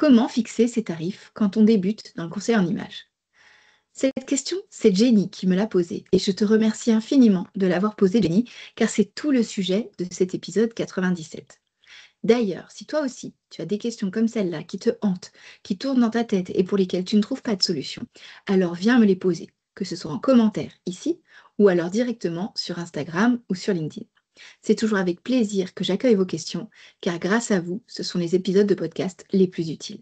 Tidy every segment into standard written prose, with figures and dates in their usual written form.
Comment fixer ses tarifs quand on débute dans le conseil en images? Cette question, c'est Jenny qui me l'a posée et je te remercie infiniment de l'avoir posée, Jenny, car c'est tout le sujet de cet épisode 97. D'ailleurs, si toi aussi, tu as des questions comme celle-là qui te hantent, qui tournent dans ta tête et pour lesquelles tu ne trouves pas de solution, alors viens me les poser, que ce soit en commentaire ici ou alors directement sur Instagram ou sur LinkedIn. C'est toujours avec plaisir que j'accueille vos questions, car grâce à vous, ce sont les épisodes de podcast les plus utiles.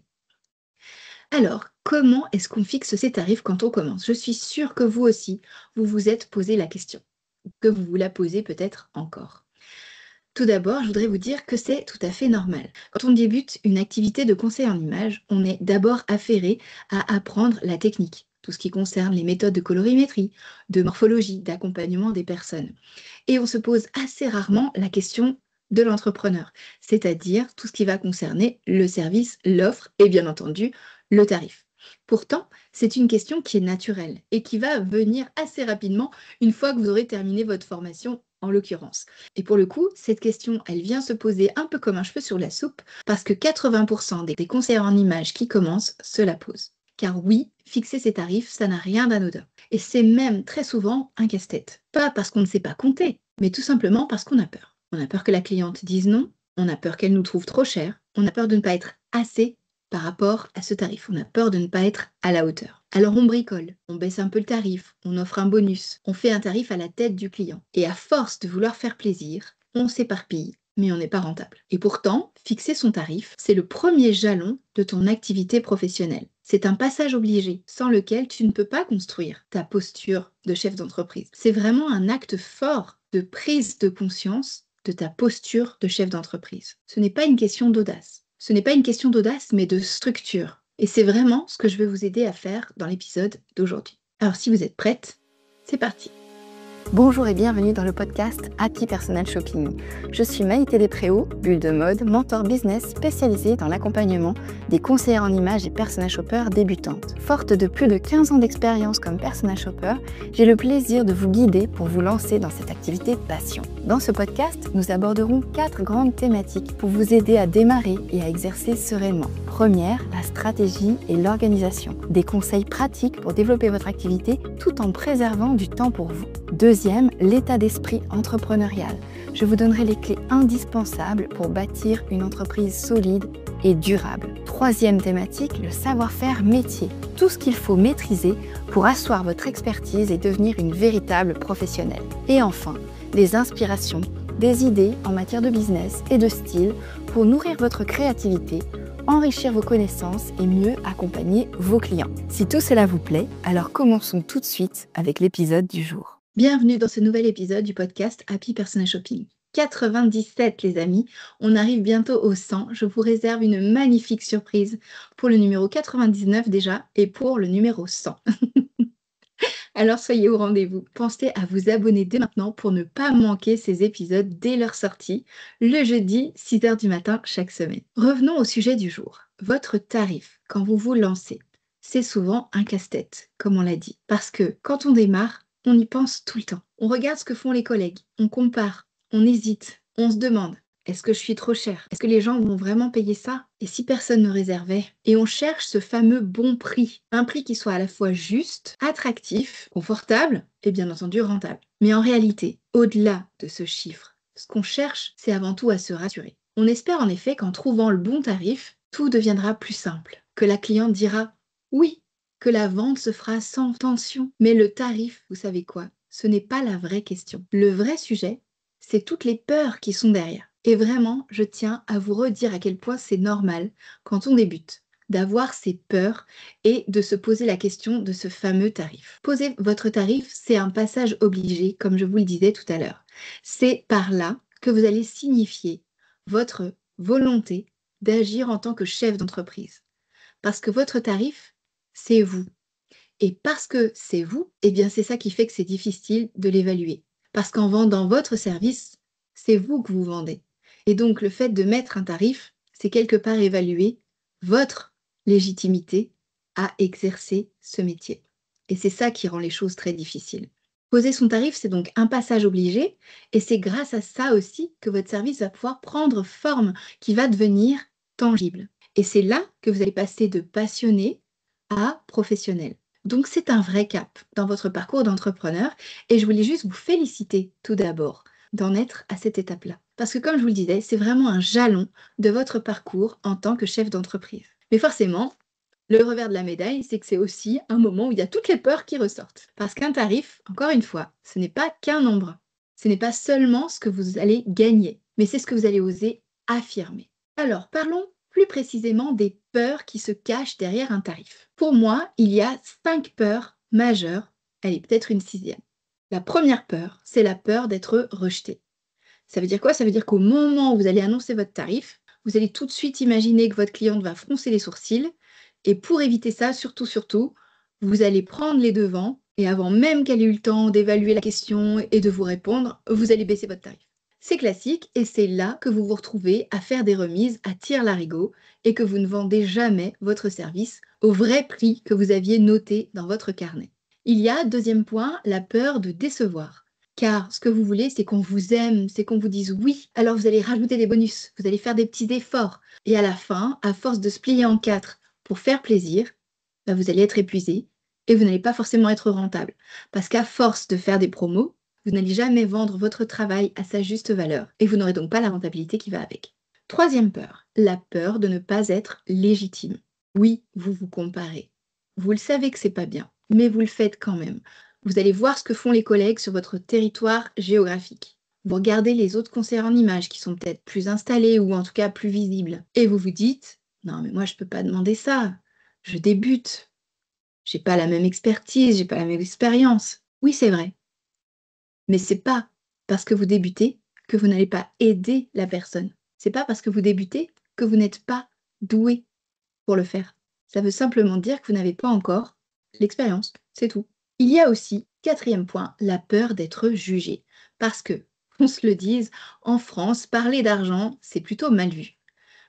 Alors, comment est-ce qu'on fixe ces tarifs quand on commence? Je suis sûre que vous aussi, vous vous êtes posé la question, que vous vous la posez peut-être encore. Tout d'abord, je voudrais vous dire que c'est tout à fait normal. Quand on débute une activité de conseil en images, on est d'abord affairé à apprendre la technique, tout ce qui concerne les méthodes de colorimétrie, de morphologie, d'accompagnement des personnes. Et on se pose assez rarement la question de l'entrepreneur, c'est-à-dire tout ce qui va concerner le service, l'offre et bien entendu le tarif. Pourtant, c'est une question qui est naturelle et qui va venir assez rapidement une fois que vous aurez terminé votre formation en l'occurrence. Et pour le coup, cette question, elle vient se poser un peu comme un cheveu sur la soupe parce que 80% des conseillers en images qui commencent se la posent. Car oui, fixer ses tarifs, ça n'a rien d'anodin. Et c'est même très souvent un casse-tête. Pas parce qu'on ne sait pas compter, mais tout simplement parce qu'on a peur. On a peur que la cliente dise non, on a peur qu'elle nous trouve trop cher, on a peur de ne pas être assez par rapport à ce tarif, on a peur de ne pas être à la hauteur. Alors on bricole, on baisse un peu le tarif, on offre un bonus, on fait un tarif à la tête du client. Et à force de vouloir faire plaisir, on s'éparpille, mais on n'est pas rentable. Et pourtant, fixer son tarif, c'est le premier jalon de ton activité professionnelle. C'est un passage obligé, sans lequel tu ne peux pas construire ta posture de chef d'entreprise. C'est vraiment un acte fort de prise de conscience de ta posture de chef d'entreprise. Ce n'est pas une question d'audace. Ce n'est pas une question d'audace, mais de structure. Et c'est vraiment ce que je vais vous aider à faire dans l'épisode d'aujourd'hui. Alors si vous êtes prête, c'est parti. Bonjour et bienvenue dans le podcast Happy Personal Shopping. Je suis Maïté Despréaux, bulle de mode, mentor business spécialisée dans l'accompagnement des conseillères en images et personal shoppers débutantes. Forte de plus de 15 ans d'expérience comme personal shopper, j'ai le plaisir de vous guider pour vous lancer dans cette activité passion. Dans ce podcast, nous aborderons 4 grandes thématiques pour vous aider à démarrer et à exercer sereinement. Première, la stratégie et l'organisation. Des conseils pratiques pour développer votre activité tout en préservant du temps pour vous. Deuxième, l'état d'esprit entrepreneurial. Je vous donnerai les clés indispensables pour bâtir une entreprise solide et durable. Troisième thématique, le savoir-faire métier. Tout ce qu'il faut maîtriser pour asseoir votre expertise et devenir une véritable professionnelle. Et enfin, les inspirations, des idées en matière de business et de style pour nourrir votre créativité, enrichir vos connaissances et mieux accompagner vos clients. Si tout cela vous plaît, alors commençons tout de suite avec l'épisode du jour. Bienvenue dans ce nouvel épisode du podcast Happy Personal Shopping. 97 les amis, on arrive bientôt au 100. Je vous réserve une magnifique surprise pour le numéro 99 déjà et pour le numéro 100. Alors soyez au rendez-vous. Pensez à vous abonner dès maintenant pour ne pas manquer ces épisodes dès leur sortie, le jeudi 6h du matin chaque semaine. Revenons au sujet du jour. Votre tarif, quand vous vous lancez, c'est souvent un casse-tête, comme on l'a dit. Parce que quand on démarre, on y pense tout le temps. On regarde ce que font les collègues, on compare, on hésite, on se demande, est-ce que je suis trop cher? Est-ce que les gens vont vraiment payer ça? Et si personne ne réservait? Et on cherche ce fameux bon prix, un prix qui soit à la fois juste, attractif, confortable et bien entendu rentable. Mais en réalité, au-delà de ce chiffre, ce qu'on cherche, c'est avant tout à se rassurer. On espère en effet qu'en trouvant le bon tarif, tout deviendra plus simple, que la cliente dira oui, que la vente se fera sans tension. Mais le tarif, vous savez quoi? Ce n'est pas la vraie question. Le vrai sujet, c'est toutes les peurs qui sont derrière. Et vraiment, je tiens à vous redire à quel point c'est normal, quand on débute, d'avoir ces peurs et de se poser la question de ce fameux tarif. Poser votre tarif, c'est un passage obligé, comme je vous le disais tout à l'heure. C'est par là que vous allez signifier votre volonté d'agir en tant que chef d'entreprise. Parce que votre tarif, c'est vous. Et parce que c'est vous, eh bien c'est ça qui fait que c'est difficile de l'évaluer. Parce qu'en vendant votre service, c'est vous que vous vendez. Et donc le fait de mettre un tarif, c'est quelque part évaluer votre légitimité à exercer ce métier. Et c'est ça qui rend les choses très difficiles. Poser son tarif, c'est donc un passage obligé, et c'est grâce à ça aussi que votre service va pouvoir prendre forme, qui va devenir tangible. Et c'est là que vous allez passer de passionné à professionnel. Donc c'est un vrai cap dans votre parcours d'entrepreneur et je voulais juste vous féliciter tout d'abord d'en être à cette étape-là. Parce que comme je vous le disais, c'est vraiment un jalon de votre parcours en tant que chef d'entreprise. Mais forcément, le revers de la médaille, c'est que c'est aussi un moment où il y a toutes les peurs qui ressortent. Parce qu'un tarif, encore une fois, ce n'est pas qu'un nombre. Ce n'est pas seulement ce que vous allez gagner, mais c'est ce que vous allez oser affirmer. Alors, parlons plus précisément des peurs qui se cachent derrière un tarif. Pour moi, il y a 5 peurs majeures, allez, peut-être une 6e. La première peur, c'est la peur d'être rejeté. Ça veut dire quoi? Ça veut dire qu'au moment où vous allez annoncer votre tarif, vous allez tout de suite imaginer que votre cliente va froncer les sourcils. Et pour éviter ça, surtout, vous allez prendre les devants et avant même qu'elle ait eu le temps d'évaluer la question et de vous répondre, vous allez baisser votre tarif. C'est classique et c'est là que vous vous retrouvez à faire des remises à tire-larigot et que vous ne vendez jamais votre service au vrai prix que vous aviez noté dans votre carnet. Il y a, deuxième point, la peur de décevoir. Car ce que vous voulez, c'est qu'on vous aime, c'est qu'on vous dise oui. Alors vous allez rajouter des bonus, vous allez faire des petits efforts. Et à la fin, à force de se plier en 4 pour faire plaisir, vous allez être épuisé et vous n'allez pas forcément être rentable. Parce qu'à force de faire des promos, vous n'allez jamais vendre votre travail à sa juste valeur et vous n'aurez donc pas la rentabilité qui va avec. Troisième peur, la peur de ne pas être légitime. Oui, vous vous comparez. Vous le savez que c'est pas bien, mais vous le faites quand même. Vous allez voir ce que font les collègues sur votre territoire géographique. Vous regardez les autres conseillers en images qui sont peut-être plus installés ou en tout cas plus visibles. Et vous vous dites, non mais moi je ne peux pas demander ça, je débute. J'ai pas la même expertise, j'ai pas la même expérience. Oui, c'est vrai. Mais c'est pas parce que vous débutez que vous n'allez pas aider la personne. C'est pas parce que vous débutez que vous n'êtes pas doué pour le faire. Ça veut simplement dire que vous n'avez pas encore l'expérience, c'est tout. Il y a aussi, quatrième point, la peur d'être jugé. Parce que, qu'on se le dise, en France, parler d'argent, c'est plutôt mal vu.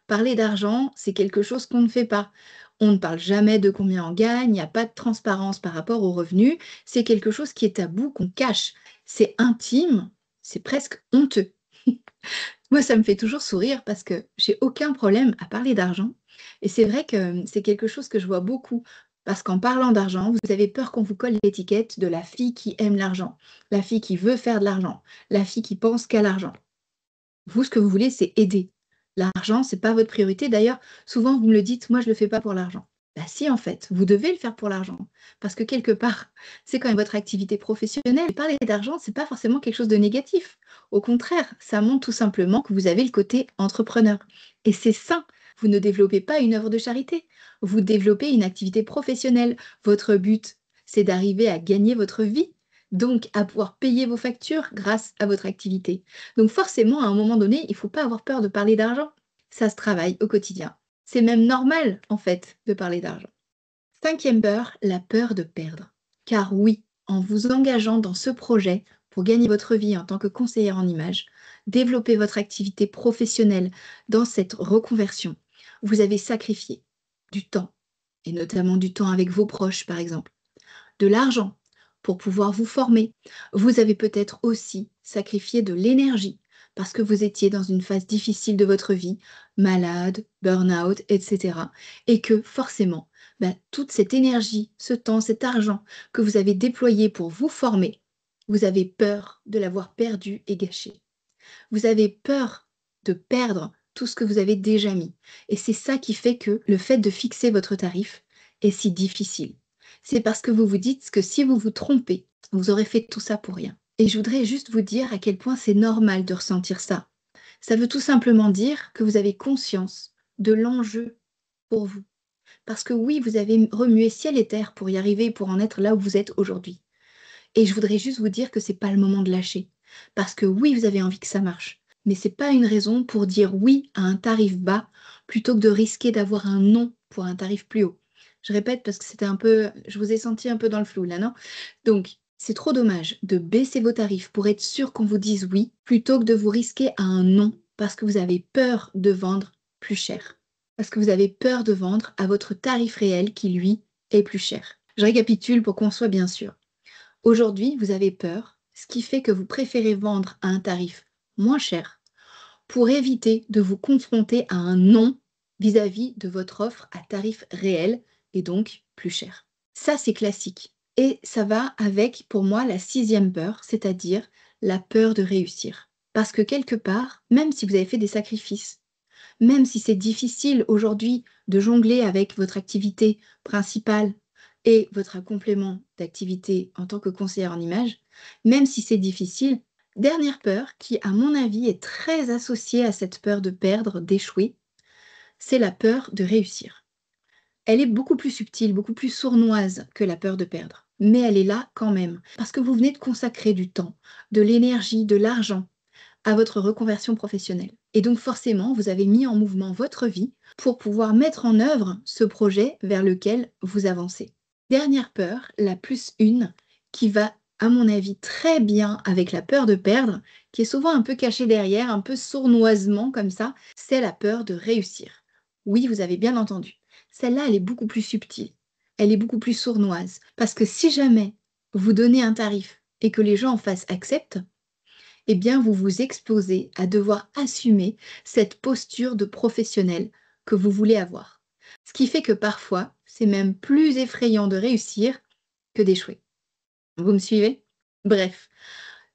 Parler d'argent, c'est quelque chose qu'on ne fait pas. On ne parle jamais de combien on gagne, il n'y a pas de transparence par rapport aux revenus. C'est quelque chose qui est tabou, qu'on cache. C'est intime, c'est presque honteux. Moi, ça me fait toujours sourire parce que j'ai aucun problème à parler d'argent. Et c'est vrai que c'est quelque chose que je vois beaucoup. Parce qu'en parlant d'argent, vous avez peur qu'on vous colle l'étiquette de la fille qui aime l'argent, la fille qui veut faire de l'argent, la fille qui pense qu'à l'argent. Vous, ce que vous voulez, c'est aider. L'argent, c'est pas votre priorité. D'ailleurs, souvent, vous me le dites, moi, je le fais pas pour l'argent. Bah si, en fait, vous devez le faire pour l'argent. Parce que quelque part, c'est quand même votre activité professionnelle. Et parler d'argent, c'est pas forcément quelque chose de négatif. Au contraire, ça montre tout simplement que vous avez le côté entrepreneur. Et c'est sain. Vous ne développez pas une œuvre de charité. Vous développez une activité professionnelle. Votre but, c'est d'arriver à gagner votre vie. Donc, à pouvoir payer vos factures grâce à votre activité. Donc forcément, à un moment donné, il ne faut pas avoir peur de parler d'argent. Ça se travaille au quotidien. C'est même normal, en fait, de parler d'argent. Cinquième peur, la peur de perdre. Car oui, en vous engageant dans ce projet pour gagner votre vie en tant que conseillère en images, développer votre activité professionnelle dans cette reconversion, vous avez sacrifié du temps, et notamment du temps avec vos proches, par exemple, de l'argent pour pouvoir vous former. Vous avez peut-être aussi sacrifié de l'énergie parce que vous étiez dans une phase difficile de votre vie, malade, burn-out, etc. Et que forcément, toute cette énergie, ce temps, cet argent que vous avez déployé pour vous former, vous avez peur de l'avoir perdu et gâché. Vous avez peur de perdre tout ce que vous avez déjà mis. Et c'est ça qui fait que le fait de fixer votre tarif est si difficile. C'est parce que vous vous dites que si vous vous trompez, vous aurez fait tout ça pour rien. Et je voudrais juste vous dire à quel point c'est normal de ressentir ça. Ça veut tout simplement dire que vous avez conscience de l'enjeu pour vous. Parce que oui, vous avez remué ciel et terre pour y arriver et pour en être là où vous êtes aujourd'hui. Et je voudrais juste vous dire que c'est pas le moment de lâcher. Parce que oui, vous avez envie que ça marche. Mais c'est pas une raison pour dire oui à un tarif bas plutôt que de risquer d'avoir un non pour un tarif plus haut. Je répète parce que c'était un peu, je vous ai senti un peu dans le flou là, non? Donc, c'est trop dommage de baisser vos tarifs pour être sûr qu'on vous dise oui plutôt que de vous risquer à un non parce que vous avez peur de vendre plus cher. Parce que vous avez peur de vendre à votre tarif réel qui, lui, est plus cher. Je récapitule pour qu'on soit bien sûr. Aujourd'hui, vous avez peur, ce qui fait que vous préférez vendre à un tarif moins cher pour éviter de vous confronter à un non vis-à-vis de votre offre à tarif réel et donc plus cher. Ça, c'est classique. Et ça va avec, pour moi, la 6e peur, c'est-à-dire la peur de réussir. Parce que quelque part, même si vous avez fait des sacrifices, même si c'est difficile aujourd'hui de jongler avec votre activité principale et votre complément d'activité en tant que conseillère en image, même si c'est difficile, dernière peur qui, à mon avis, est très associée à cette peur de perdre, d'échouer, c'est la peur de réussir. Elle est beaucoup plus subtile, beaucoup plus sournoise que la peur de perdre, mais elle est là quand même, parce que vous venez de consacrer du temps, de l'énergie, de l'argent à votre reconversion professionnelle. Et donc forcément, vous avez mis en mouvement votre vie pour pouvoir mettre en œuvre ce projet vers lequel vous avancez. Dernière peur, la plus une, qui va, à mon avis, très bien avec la peur de perdre, qui est souvent un peu cachée derrière, un peu sournoisement comme ça, c'est la peur de réussir. Oui, vous avez bien entendu. Celle-là, elle est beaucoup plus subtile. Elle est beaucoup plus sournoise. Parce que si jamais vous donnez un tarif et que les gens en face acceptent, eh bien, vous vous exposez à devoir assumer cette posture de professionnel que vous voulez avoir. Ce qui fait que parfois, c'est même plus effrayant de réussir que d'échouer. Vous me suivez? Bref,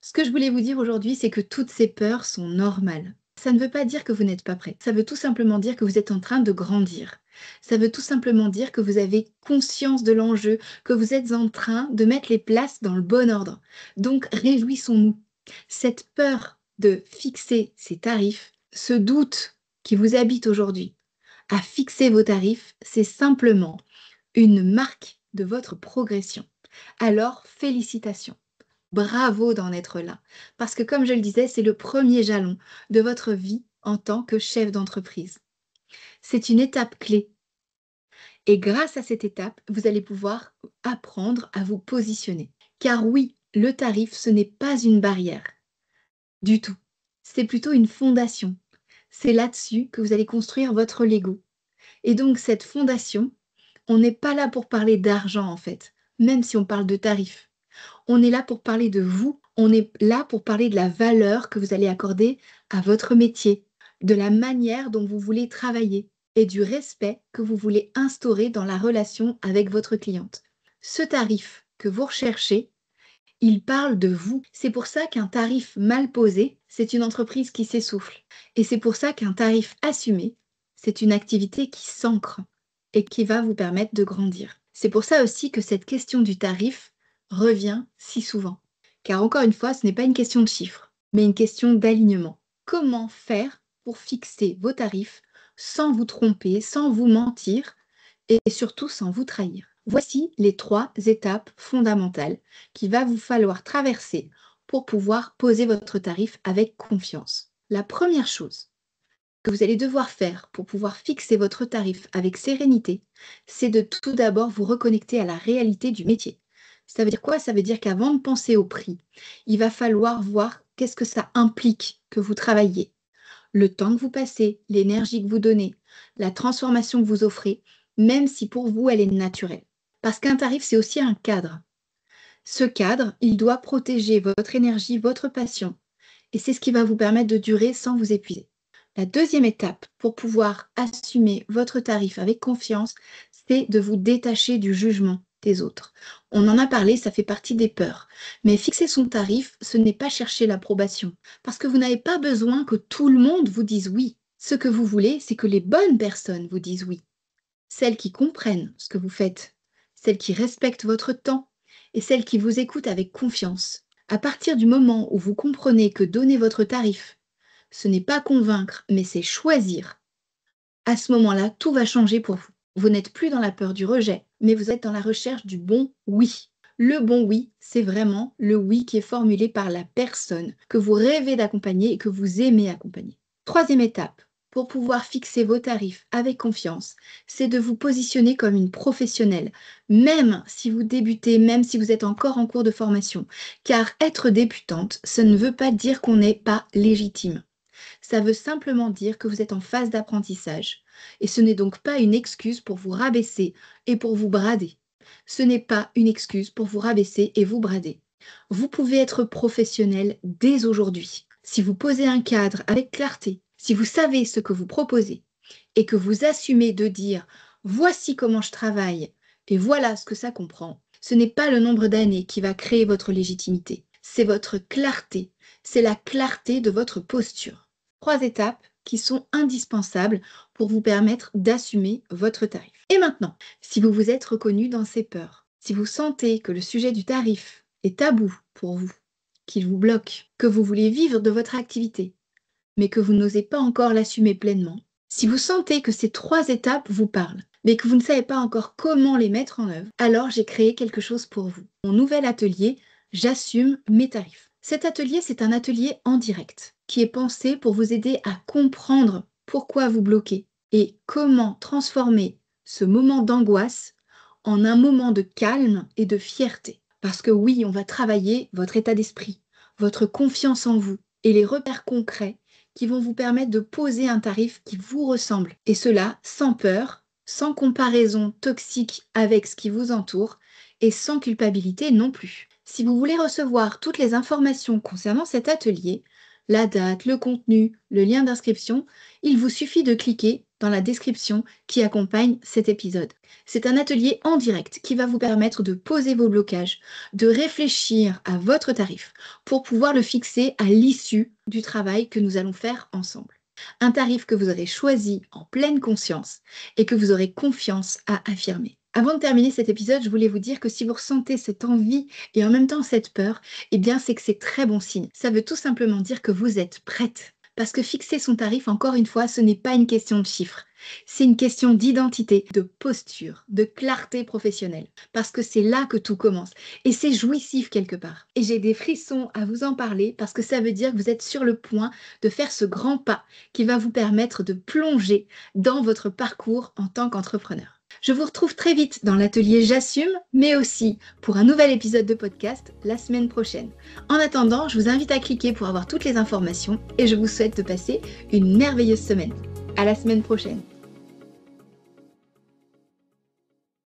ce que je voulais vous dire aujourd'hui, c'est que toutes ces peurs sont normales. Ça ne veut pas dire que vous n'êtes pas prêt. Ça veut tout simplement dire que vous êtes en train de grandir. Ça veut tout simplement dire que vous avez conscience de l'enjeu, que vous êtes en train de mettre les places dans le bon ordre. Donc, réjouissons-nous. Cette peur de fixer ses tarifs, ce doute qui vous habite aujourd'hui à fixer vos tarifs, c'est simplement une marque de votre progression. Alors, félicitations. Bravo d'en être là. Parce que comme je le disais, c'est le premier jalon de votre vie en tant que chef d'entreprise. C'est une étape clé. Et grâce à cette étape, vous allez pouvoir apprendre à vous positionner. Car oui, le tarif, ce n'est pas une barrière du tout. C'est plutôt une fondation. C'est là-dessus que vous allez construire votre Lego. Et donc cette fondation, on n'est pas là pour parler d'argent en fait, même si on parle de tarif. On est là pour parler de vous, on est là pour parler de la valeur que vous allez accorder à votre métier, de la manière dont vous voulez travailler et du respect que vous voulez instaurer dans la relation avec votre cliente. Ce tarif que vous recherchez, il parle de vous. C'est pour ça qu'un tarif mal posé, c'est une entreprise qui s'essouffle. Et c'est pour ça qu'un tarif assumé, c'est une activité qui s'ancre et qui va vous permettre de grandir. C'est pour ça aussi que cette question du tarif revient si souvent. Car encore une fois, ce n'est pas une question de chiffres, mais une question d'alignement. Comment faire pour fixer vos tarifs sans vous tromper, sans vous mentir et surtout sans vous trahir? Voici les 3 étapes fondamentales qu'il va vous falloir traverser pour pouvoir poser votre tarif avec confiance. La première chose que vous allez devoir faire pour pouvoir fixer votre tarif avec sérénité, c'est de tout d'abord vous reconnecter à la réalité du métier. Ça veut dire quoi? Ça veut dire qu'avant de penser au prix, il va falloir voir qu'est-ce que ça implique que vous travaillez, le temps que vous passez, l'énergie que vous donnez, la transformation que vous offrez, même si pour vous elle est naturelle. Parce qu'un tarif, c'est aussi un cadre. Ce cadre, il doit protéger votre énergie, votre passion. Et c'est ce qui va vous permettre de durer sans vous épuiser. La deuxième étape pour pouvoir assumer votre tarif avec confiance, c'est de vous détacher du jugement des autres. On en a parlé, ça fait partie des peurs. Mais fixer son tarif, ce n'est pas chercher l'approbation. Parce que vous n'avez pas besoin que tout le monde vous dise oui. Ce que vous voulez, c'est que les bonnes personnes vous disent oui. Celles qui comprennent ce que vous faites, celles qui respectent votre temps et celles qui vous écoutent avec confiance. À partir du moment où vous comprenez que donner votre tarif, ce n'est pas convaincre, mais c'est choisir, à ce moment-là, tout va changer pour vous. Vous n'êtes plus dans la peur du rejet, mais vous êtes dans la recherche du bon oui. Le bon oui, c'est vraiment le oui qui est formulé par la personne que vous rêvez d'accompagner et que vous aimez accompagner. Troisième étape, pour pouvoir fixer vos tarifs avec confiance, c'est de vous positionner comme une professionnelle, même si vous débutez, même si vous êtes encore en cours de formation. Car être débutante, ça ne veut pas dire qu'on n'est pas légitime. Ça veut simplement dire que vous êtes en phase d'apprentissage. Et ce n'est donc pas une excuse pour vous rabaisser et pour vous brader. Ce n'est pas une excuse pour vous rabaisser et vous brader. Vous pouvez être professionnel dès aujourd'hui. Si vous posez un cadre avec clarté, si vous savez ce que vous proposez, et que vous assumez de dire « voici comment je travaille et voilà ce que ça comprend », ce n'est pas le nombre d'années qui va créer votre légitimité, c'est votre clarté, c'est la clarté de votre posture. 3 étapes qui sont indispensables pour vous permettre d'assumer votre tarif. Et maintenant, si vous vous êtes reconnu dans ces peurs, si vous sentez que le sujet du tarif est tabou pour vous, qu'il vous bloque, que vous voulez vivre de votre activité, mais que vous n'osez pas encore l'assumer pleinement, si vous sentez que ces 3 étapes vous parlent, mais que vous ne savez pas encore comment les mettre en œuvre, alors j'ai créé quelque chose pour vous. Mon nouvel atelier, J'assume mes tarifs. Cet atelier, c'est un atelier en direct qui est pensé pour vous aider à comprendre pourquoi vous bloquez et comment transformer ce moment d'angoisse en un moment de calme et de fierté. Parce que oui, on va travailler votre état d'esprit, votre confiance en vous et les repères concrets qui vont vous permettre de poser un tarif qui vous ressemble. Et cela sans peur, sans comparaison toxique avec ce qui vous entoure et sans culpabilité non plus. Si vous voulez recevoir toutes les informations concernant cet atelier, la date, le contenu, le lien d'inscription, il vous suffit de cliquer dans la description qui accompagne cet épisode. C'est un atelier en direct qui va vous permettre de poser vos blocages, de réfléchir à votre tarif pour pouvoir le fixer à l'issue du travail que nous allons faire ensemble. Un tarif que vous aurez choisi en pleine conscience et que vous aurez confiance à affirmer. Avant de terminer cet épisode, je voulais vous dire que si vous ressentez cette envie et en même temps cette peur, eh bien c'est que c'est très bon signe. Ça veut tout simplement dire que vous êtes prête. Parce que fixer son tarif, encore une fois, ce n'est pas une question de chiffres. C'est une question d'identité, de posture, de clarté professionnelle. Parce que c'est là que tout commence. Et c'est jouissif quelque part. Et j'ai des frissons à vous en parler parce que ça veut dire que vous êtes sur le point de faire ce grand pas qui va vous permettre de plonger dans votre parcours en tant qu'entrepreneur. Je vous retrouve très vite dans l'atelier J'assume, mais aussi pour un nouvel épisode de podcast la semaine prochaine. En attendant, je vous invite à cliquer pour avoir toutes les informations et je vous souhaite de passer une merveilleuse semaine. À la semaine prochaine.